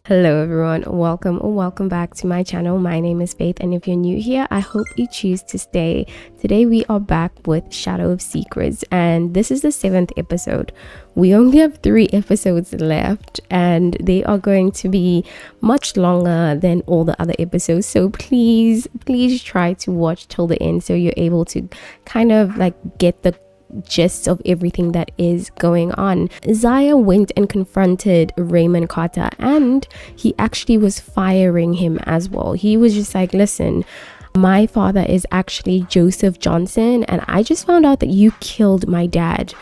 Hello everyone, welcome or welcome back to my channel. My name is Faith, and if you're new here, I hope you choose to stay. Today we are back with Shadow of Secrets, and this is the 7th episode. We only have 3 episodes left, and they are going to be much longer than all the other episodes, so please try to watch till the end so you're able to kind of like get the gist of everything that is going on. Zaya went and confronted Raymond Carter, and he actually was firing him as well. He was just like, listen, my father is actually Joseph Johnson, and I just found out that you killed my dad.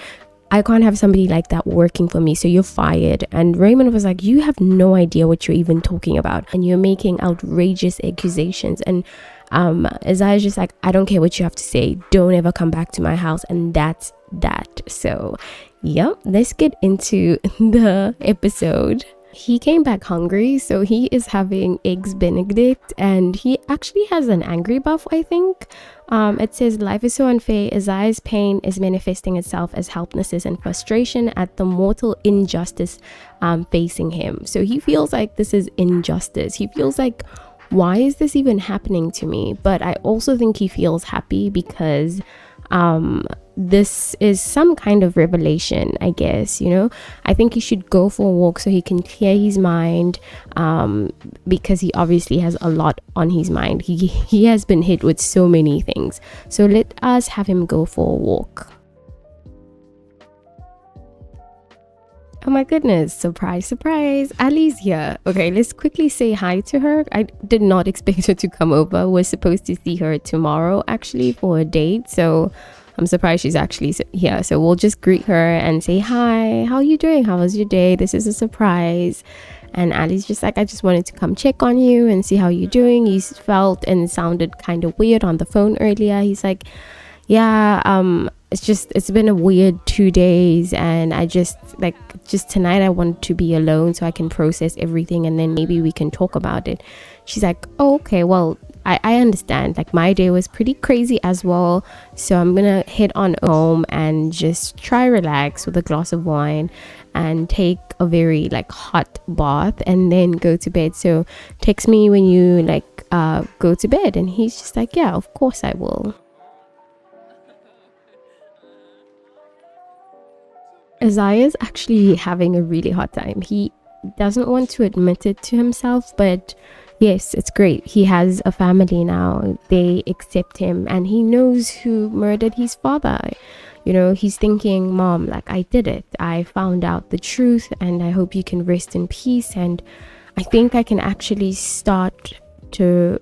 I can't have somebody like that working for me, so you're fired. And Raymond was like, you have no idea what you're even talking about, and you're making outrageous accusations. And Isaiah's just like, I don't care what you have to say, don't ever come back to my house. And that's that. So yep, let's get into the episode. He came back hungry, so he is having eggs benedict, and he actually has an angry buff, I think. It says, life is so unfair. Isaiah's pain is manifesting itself as helplessness and frustration at the mortal injustice facing him. So he feels like this is injustice. He feels like, why is this even happening to me? But I also think he feels happy because this is some kind of revelation, I guess. You know, I think he should go for a walk so he can clear his mind, because he obviously has a lot on his mind. He has been hit with so many things, so let us have him go for a walk. Oh my goodness, surprise, Ali's here. Okay, let's quickly say hi to her. I did not expect her to come over. We're supposed to see her tomorrow actually for a date, so I'm surprised she's actually here. So we'll just greet her and say hi. How are you doing? How was your day? This is a surprise. And Ali's just like, I just wanted to come check on you and see how you're doing. He felt and sounded kind of weird on the phone earlier. He's like, yeah, it's been a weird 2 days, and I just tonight I want to be alone so I can process everything, and then maybe we can talk about it. She's like, oh, okay, well, I understand. Like, my day was pretty crazy as well, so I'm gonna head on home and just try relax with a glass of wine and take a very hot bath and then go to bed. So text me when you go to bed. And he's just like, yeah, of course I will. Isaiah's actually having a really hard time. He doesn't want to admit it to himself, but yes, it's great. He has a family now. They accept him, and he knows who murdered his father. You know, he's thinking, Mom, I did it. I found out the truth, and I hope you can rest in peace. And I think I can actually start to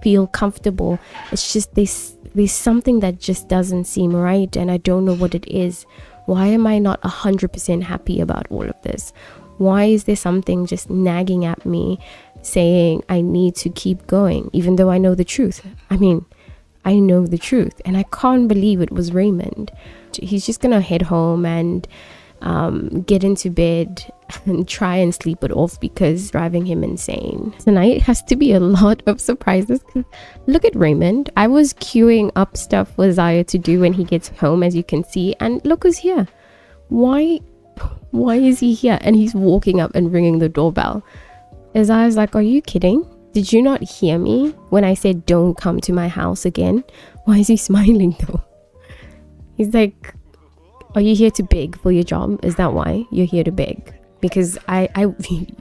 feel comfortable. It's just there's something that just doesn't seem right, and I don't know what it is. Why am I not 100% happy about all of this? Why is there something just nagging at me saying I need to keep going, even though I know the truth? I mean, I know the truth, and I can't believe it was Raymond. He's just gonna head home and get into bed and try and sleep it off because it's driving him insane. Tonight has to be a lot of surprises. Look at Raymond. I was queuing up stuff for Zaya to do when he gets home, as you can see, and look who's here. Why is he here? And he's walking up and ringing the doorbell. Zaya's like, are you kidding? Did you not hear me when I said don't come to my house again? Why is he smiling though? He's like, are you here to beg for your job? Is that why you're here to beg? Because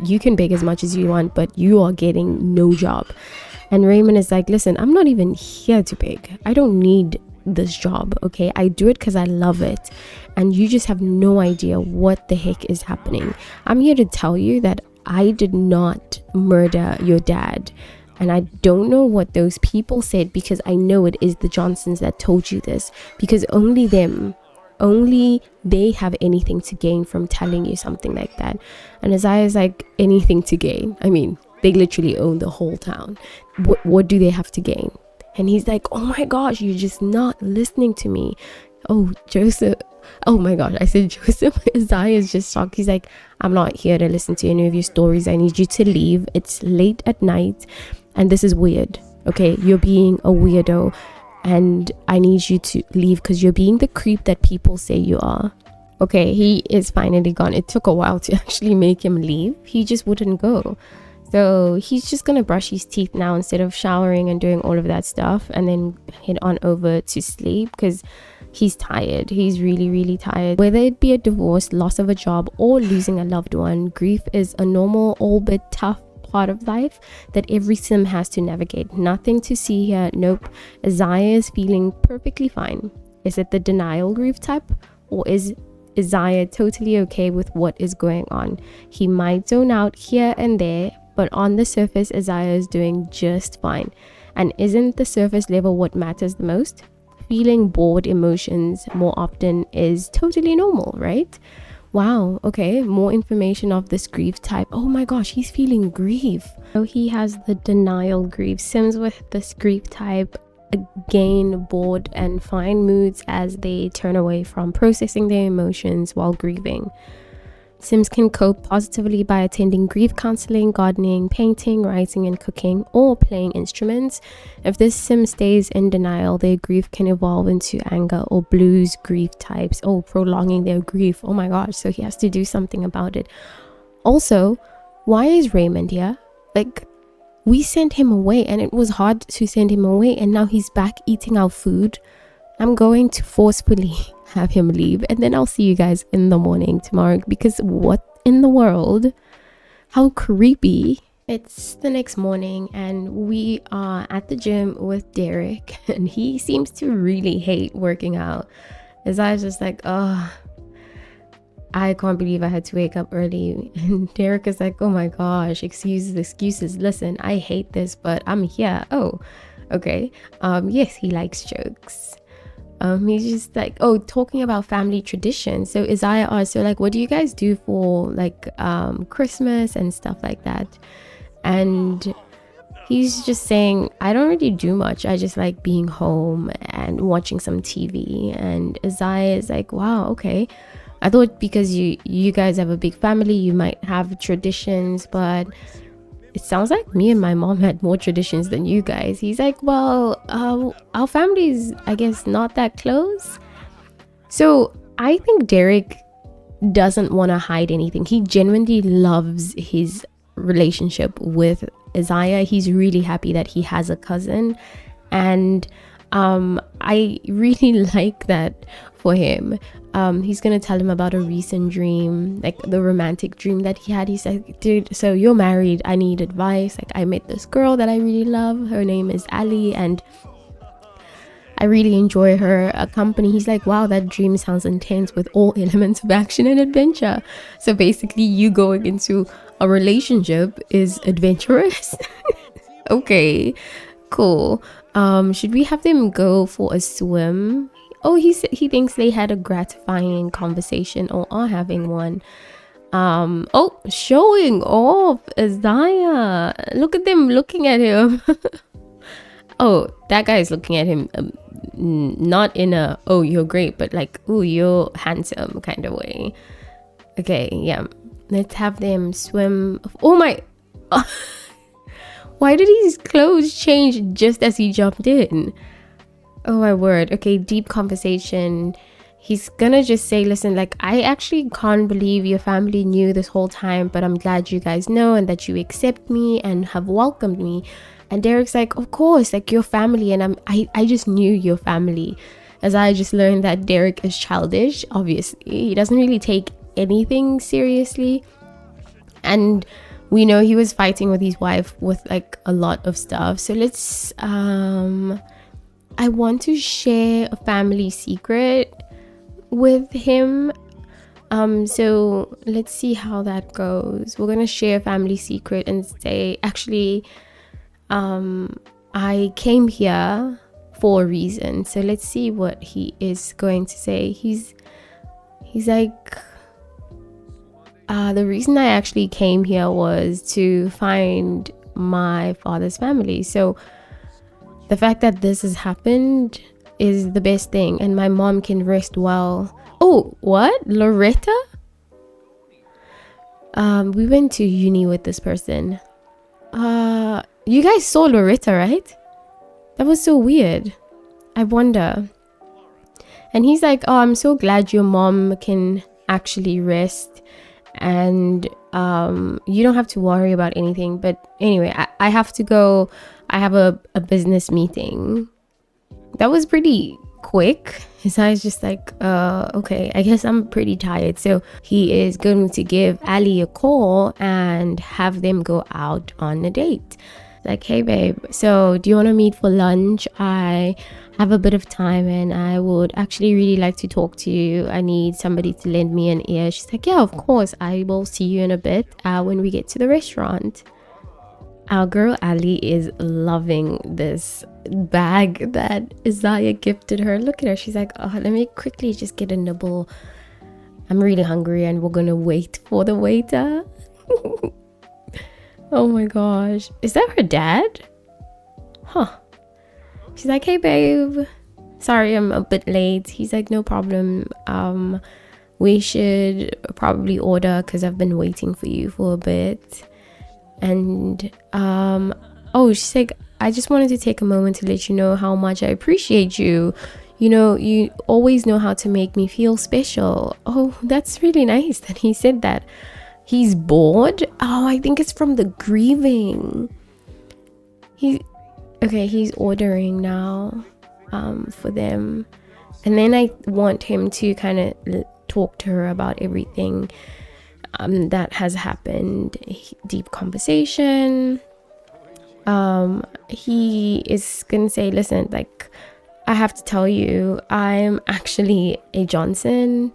you can beg as much as you want, but you are getting no job. And Raymond is like, listen, I'm not even here to beg. I don't need this job, okay? I do it because I love it. And you just have no idea what the heck is happening. I'm here to tell you that I did not murder your dad. And I don't know what those people said, because I know it is the Johnsons that told you this, because only they have anything to gain from telling you something like that. And Isaiah's like, anything to gain? I mean, they literally own the whole town. What do they have to gain? And he's like, oh my gosh, you're just not listening to me. Oh, Joseph. Oh my gosh, I said Joseph. Isaiah is just shocked. He's like, I'm not here to listen to any of your stories. I need you to leave. It's late at night and this is weird. Okay, you're being a weirdo. And I need you to leave because you're being the creep that people say you are. Okay, he is finally gone. It took a while to actually make him leave. He just wouldn't go. So he's just gonna brush his teeth now instead of showering and doing all of that stuff, and then head on over to sleep because he's tired. He's really, really tired. Whether it be a divorce, loss of a job, or losing a loved one, grief is a normal, albeit tough part of life that every sim has to navigate. Nothing to see here. Nope. Isaiah is feeling perfectly fine. Is it the denial grief type, or is Isaiah totally okay with what is going on? He might zone out here and there, but on the surface, Isaiah is doing just fine. And isn't the surface level what matters the most? Feeling bored emotions more often is totally normal, right? Wow, okay, more information of this grief type. Oh my gosh, he's feeling grief. So he has the denial grief. Sims with this grief type gain bored and fine moods as they turn away from processing their emotions while grieving. Sims can cope positively by attending grief counseling, gardening, painting, writing and cooking, or playing instruments. If this sim stays in denial, their grief can evolve into anger or blues grief types. Oh, prolonging their grief. Oh my gosh, so he has to do something about it. Also, why is Raymond here? Like, we sent him away and it was hard to send him away, and now he's back eating our food. I'm going to forcefully have him leave, and then I'll see you guys in the morning tomorrow, because what in the world? How creepy. It's the next morning and we are at the gym with Derek, and he seems to really hate working out. His eyes just like, oh, I can't believe I had to wake up early. And Derek is like, oh my gosh, excuses. Listen, I hate this, but I'm here. Oh, okay. Yes, he likes jokes. He's just like, oh, talking about family traditions. So Isaiah asked, so like, what do you guys do for like Christmas and stuff like that? And he's just saying, I don't really do much. I just like being home and watching some TV. And Isaiah is like, wow, okay. I thought because you guys have a big family, you might have traditions, but it sounds like me and my mom had more traditions than you guys. He's like, well, our family's, I guess, not that close. So I think Derek doesn't want to hide anything. He genuinely loves his relationship with Isaiah. He's really happy that he has a cousin, and I really like that for him. He's gonna tell him about a recent dream, like the romantic dream that he had. He said, dude, so you're married, I need advice. Like, I met this girl that I really love, her name is Ali, and I really enjoy her company. He's like, wow, that dream sounds intense with all elements of action and adventure. So basically you going into a relationship is adventurous. Okay, cool. Should we have them go for a swim? Oh, he thinks they had a gratifying conversation or are having one. Oh, showing off Isaiah. Look at them looking at him. Oh, that guy is looking at him not in a, oh, you're great, but like, oh, you're handsome kind of way. Okay, yeah. Let's have them swim. Oh my. Why did his clothes change just as he jumped in? Oh my word. Okay, deep conversation. He's gonna just say, listen, like, I actually can't believe your family knew this whole time, but I'm glad you guys know and that you accept me and have welcomed me. And Derek's like, of course, like, your family, and I just knew your family. As I just learned that Derek is childish, obviously. He doesn't really take anything seriously. And we know he was fighting with his wife with like a lot of stuff. So let's I want to share a family secret with him. So let's see how that goes. We're gonna share a family secret and say, actually, I came here for a reason. So let's see what he is going to say. He's like, the reason I actually came here was to find my father's family. So the fact that this has happened is the best thing, and my mom can rest well. Oh, what? Loretta? We went to uni with this person. You guys saw Loretta, right? That was so weird. I wonder. And he's like, oh, I'm so glad your mom can actually rest, and you don't have to worry about anything. But anyway, I have to go. I have a business meeting. That was pretty quick. His eyes just like, okay, I guess I'm pretty tired. So he is going to give Ali a call and have them go out on a date. Like, hey babe, so do you want to meet for lunch? I have a bit of time and I would actually really like to talk to you. I need somebody to lend me an ear. She's like, yeah, of course, I will see you in a bit when we get to the restaurant. Our girl Ali is loving this bag that Isaiah gifted her. Look at her. She's like, oh, let me quickly just get a nibble. I'm really hungry and we're gonna wait for the waiter. Oh my gosh. Is that her dad? Huh. She's like, hey babe, sorry I'm a bit late. He's like, no problem. We should probably order because I've been waiting for you for a bit. And oh, she's like, I just wanted to take a moment to let you know how much I appreciate you. You know, you always know how to make me feel special. Oh, that's really nice that he said that. He's bored. Oh, I think it's from the grieving. He's ordering now for them, and then I want him to kind of talk to her about everything that has happened. Deep conversation. He is gonna say, listen, like, I have to tell you, I'm actually a Johnson.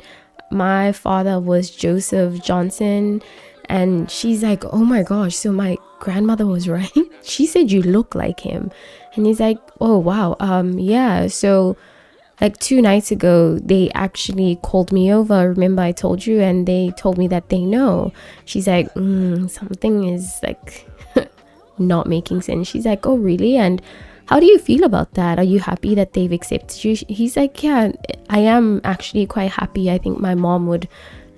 My father was Joseph Johnson. And she's like, oh my gosh, so my grandmother was right. She said you look like him. And he's like, oh wow, yeah, so like 2 nights ago, they actually called me over. Remember I told you? And they told me that they know. She's like, something is like not making sense. She's like, oh really? And how do you feel about that? Are you happy that they've accepted you? He's like, yeah, I am actually quite happy. I think my mom would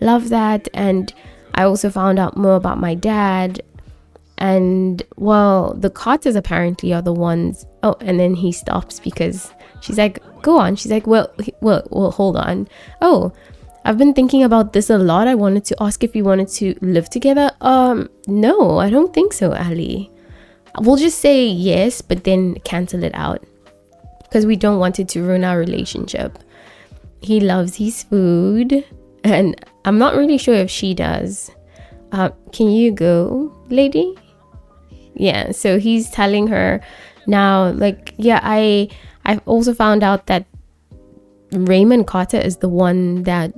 love that. And I also found out more about my dad. And well, the Carters apparently are the ones. Oh, and then he stops because she's like, go on. She's like, well, hold on. Oh, I've been thinking about this a lot. I wanted to ask if you wanted to live together. No, I don't think so, Ali. We'll just say yes, but then cancel it out because we don't want it to ruin our relationship. He loves his food, and I'm not really sure if she does. Can you go, lady? Yeah, so he's telling her now, like, yeah, I've also found out that Raymond Carter is the one that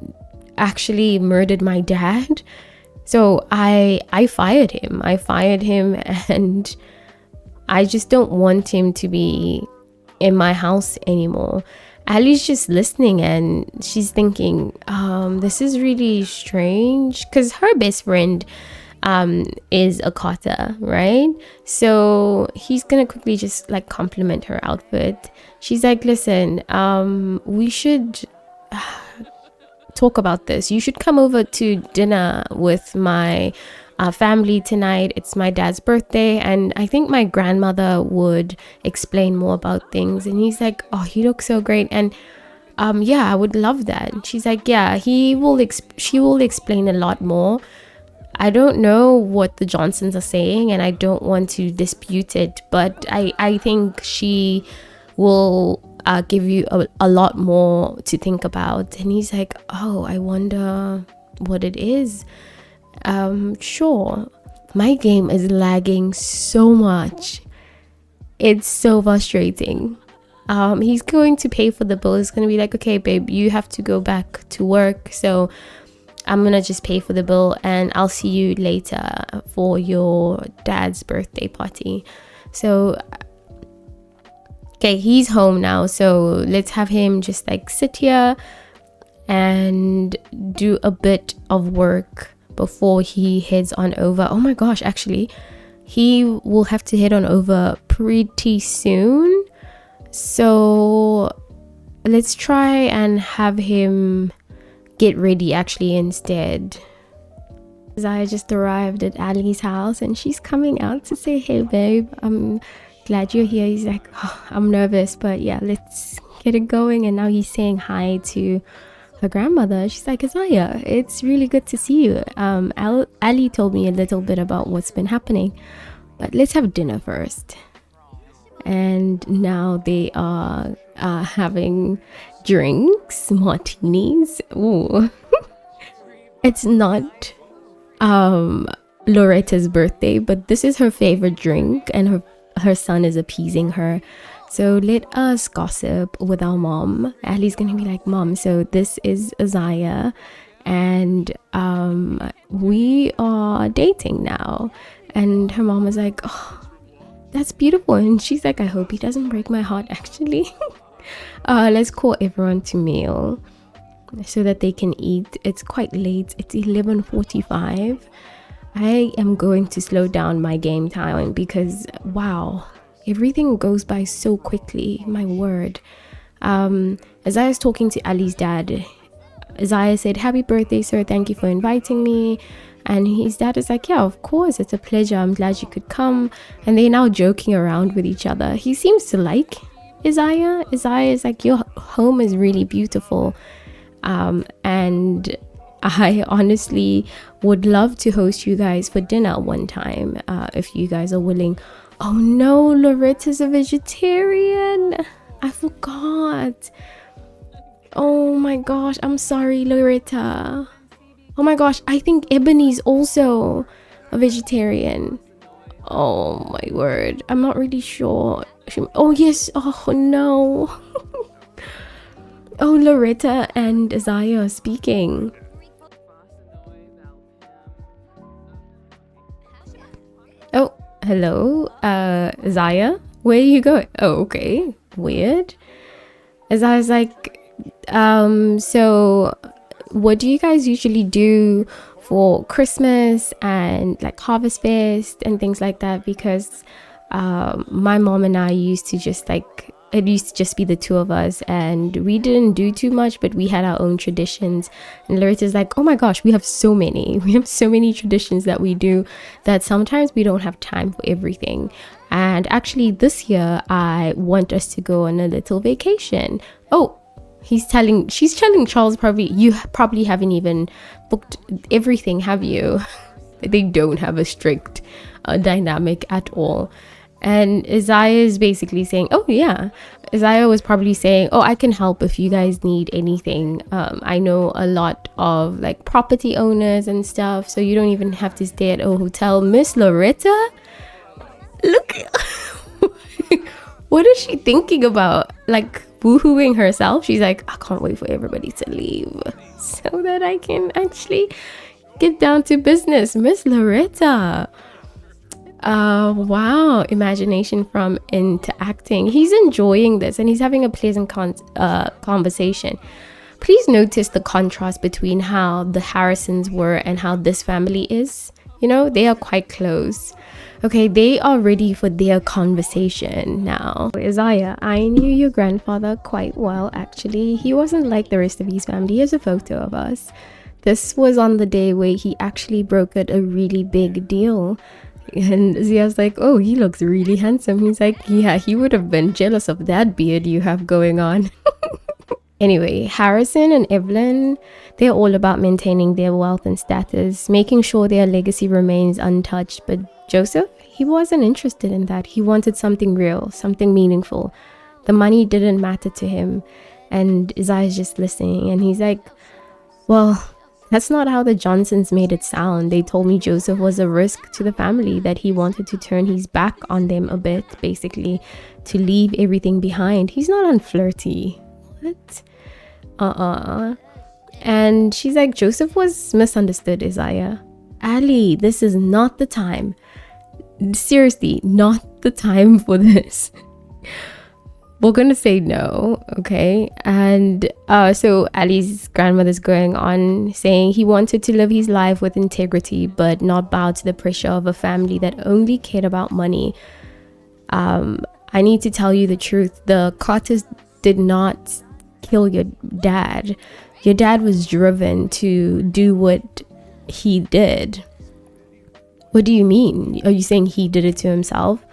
actually murdered my dad. So I fired him. And I just don't want him to be in my house anymore. Ali's just listening and she's thinking, this is really strange because her best friend is a Carter, right? So he's gonna quickly just like compliment her outfit. She's like, listen, we should talk about this. You should come over to dinner with my family tonight. It's my dad's birthday and I think my grandmother would explain more about things. And he's like, oh, you look so great. And yeah, I would love that. She's like, yeah, she will explain a lot more. I don't know what the Johnsons are saying and I don't want to dispute it, but I think she will give you a lot more to think about. And he's like, oh, I wonder what it is. Sure. My game is lagging so much. It's so frustrating. He's going to pay for the bill. He's going to be like, okay, babe, you have to go back to work. So I'm going to just pay for the bill and I'll see you later for your dad's birthday party. So, okay, he's home now. So let's have him just like sit here and do a bit of work before he heads on over. Oh my gosh, actually, he will have to head on over pretty soon. So let's try and have him get ready actually instead. I just arrived at Ali's house and she's coming out to say, hey babe, I'm glad you're here. He's like, oh, I'm nervous, but yeah, let's get it going. And now he's saying hi to her grandmother. She's like, Isaiah, it's really good to see you. Ali told me a little bit about what's been happening, but let's have dinner first. And now they are having drinks, martinis. Ooh. It's not Loretta's birthday, but this is her favorite drink, and her son is appeasing her. So let us gossip with our mom. Ali's gonna be like, Mom, so this is Isaiah, and we are dating now. And her mom was like, oh, that's beautiful. And she's like, I hope he doesn't break my heart, actually. Let's call everyone to meal so that they can eat. It's quite late. It's 11:45. I am going to slow down my game time because, wow, everything goes by so quickly. My word. As I was talking to Ali's dad, Isaiah said, happy birthday, sir. Thank you for inviting me. And his dad is like, yeah, of course, it's a pleasure. I'm glad you could come. And they're now joking around with each other. He seems to like Isaiah. Isaiah is like, your home is really beautiful. And I honestly would love to host you guys for dinner one time, if you guys are willing. Oh no, Loretta's a vegetarian. I forgot. Oh my gosh, I'm sorry, Loretta. Oh my gosh, I think Ebony's also a vegetarian. Oh my word, I'm not really sure. Oh yes, oh no. Oh, Loretta and Isaiah are speaking. Oh, hello, Isaiah, where are you going? Oh, okay, weird. Isaiah's like, so what do you guys usually do for Christmas and like Harvest Fest and things like that? Because my mom and I used to just like, it used to just be the two of us, and we didn't do too much, but we had our own traditions. And Loretta's like, oh my gosh, we have so many traditions that we do that sometimes we don't have time for everything. And actually this year I want us to go on a little vacation. Oh, she's telling Charles, you probably haven't even booked everything, have you? They don't have a strict dynamic at all. And Isaiah is basically saying, oh yeah, Isaiah was probably saying, oh, I can help if you guys need anything. I know a lot of like property owners and stuff, so you don't even have to stay at a hotel. Miss Loretta, look. What is she thinking about? Like boohooing herself? She's like, I can't wait for everybody to leave so that I can actually get down to business. Miss Loretta. Wow, imagination from into acting. He's enjoying this and he's having a pleasant conversation. Please notice the contrast between how the Harrisons were and how this family is. You know, they are quite close. Okay, they are ready for their conversation now. Isaiah, I knew your grandfather quite well, actually. He wasn't like the rest of his family. Here's a photo of us. This was on the day where he actually brokered a really big deal. And Zia's like, oh, he looks really handsome. He's like, yeah, he would have been jealous of that beard you have going on. Anyway, Harrison and Evelyn, they're all about maintaining their wealth and status, making sure their legacy remains untouched. But Joseph, he wasn't interested in that. He wanted something real, something meaningful. The money didn't matter to him. And Isaiah's just listening. And he's like, well, that's not how the Johnsons made it sound. They told me Joseph was a risk to the family, that he wanted to turn his back on them a bit, basically, to leave everything behind. He's not unflirty. What? And she's like, Joseph was misunderstood, Isaiah. Ali, this is not the time. Seriously, not the time for this. We're gonna say no, okay? And so Ali's grandmother's going on saying he wanted to live his life with integrity but not bow to the pressure of a family that only cared about money. I need to tell you the truth. The Carters did not kill your dad. Your dad was driven to do what he did. What do you mean? Are you saying he did it to himself?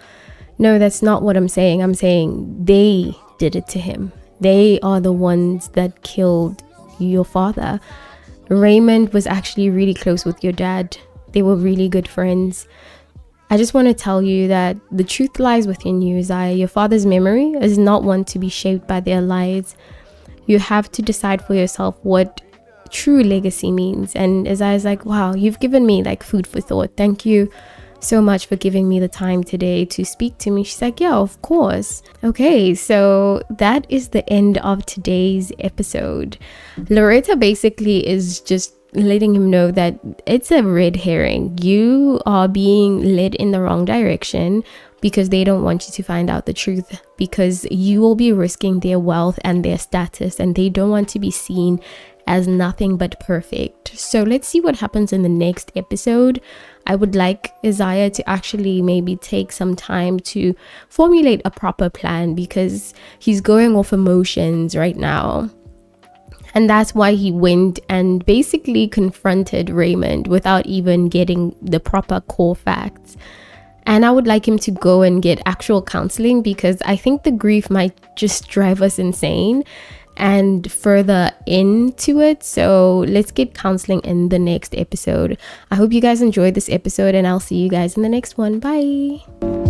No, that's not what I'm saying. I'm saying they did it to him. They are the ones that killed your father. Raymond was actually really close with your dad. They were really good friends. I just want to tell you that the truth lies within you, Uzziah. Your father's memory is not one to be shaped by their lies. You have to decide for yourself what true legacy means. And Uzziah's like, wow, you've given me like food for thought. Thank you so much for giving me the time today to speak to me. She's like, yeah, of course. Okay, so that is the end of today's episode. Loretta basically is just letting him know that it's a red herring. You are being led in the wrong direction because they don't want you to find out the truth, because you will be risking their wealth and their status, and they don't want to be seen as nothing but perfect. So let's see what happens in the next episode. I would like Uzziah to actually maybe take some time to formulate a proper plan, because he's going off emotions right now. And that's why he went and basically confronted Raymond without even getting the proper core facts. And I would like him to go and get actual counseling, because I think the grief might just drive us insane and further into it. So let's get counseling in the next episode. I hope you guys enjoyed this episode, and I'll see you guys in the next one. Bye.